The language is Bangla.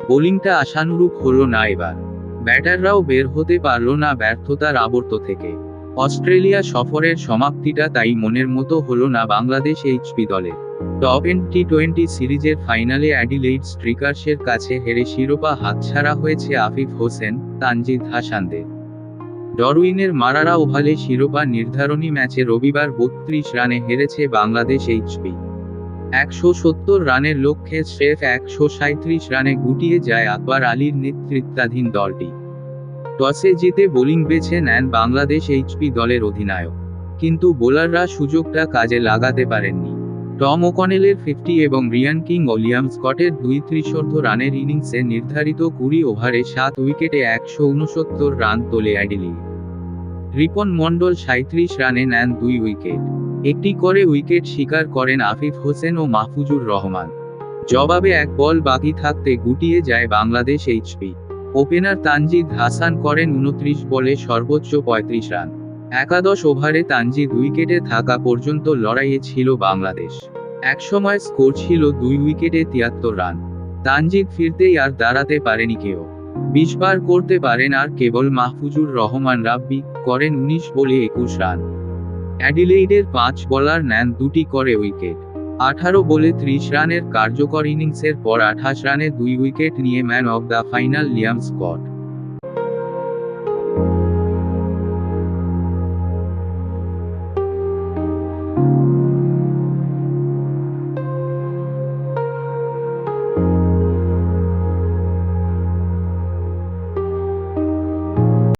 বোলিংটা আশানুরূপ হলো না এবার। ব্যাটাররাও বের হতে পারল না ব্যর্থতার আবর্ত থেকে। অস্ট্রেলিয়া সফরের সমাপ্তিটা তাই মনের মতো হলো না বাংলাদেশ এইচপি দলের। টপ টি-20 সিরিজের ফাইনালে অ্যাডিলেইড স্ট্রিকার্সের কাছে হেরে শিরোপা হাতছাড়া হয়েছে আফিফ হোসেন, তানজিদ হাসানদের। ডরউইনের মারারা ওভালে শিরোপা নির্ধারণী ম্যাচে রবিবার 32 রানে হেরেছে বাংলাদেশ এইচপি। 170 রানের লক্ষ্যে স্রেফ 137 রানে গুটিয়ে যায় আকবর আলীর নেতৃত্বাধীন দলটি। টসে জিতে বোলিং বেছে নেন বাংলাদেশ এইচপি দলের অধিনায়ক, কিন্তু বোলাররা সুযোগটা কাজে লাগাতে পারেননি। টম ওকনেলের 50 এবং রিয়ান কিং ও লিয়াম স্কটের 2 রানের ইনিংসে নির্ধারিত 20 ওভারে 7 উইকেটে 169 রান তোলে অ্যাডিলেইড। রিপন মণ্ডল 37 রানে নেন 2 উইকেট। একটি করে উইকেট শিকার করেন আফিফ হোসেন ও মাহফুজুর রহমান। জবাবে 1 বল বাকি থাকতে গুটিয়ে যায় বাংলাদেশ এইচপি। ওপেনার তানজিদ হাসান করেন 29 বলে সর্বোচ্চ 35 রান। একাদশ ওভারে তানজিদ উইকেটে থাকা পর্যন্ত লড়াইয়ে ছিল বাংলাদেশ। একসময় স্কোর ছিল 2 উইকেটে 73 রান। তানজিদ ফিরতেই আর দাঁড়াতে পারেনি কেউ। 20 বার করতে পারেন আর কেবল মাহফুজুর রহমান রাব্বি, করেন 19 বলে 21 রান। অ্যাডিলেইডের 5 বোলার নেন 2টি করে উইকেট। 18 বলে 30 রানের কার্যকর ইনিংসের পর 28 রানে 2 উইকেট নিয়ে man of the final Liam Scott.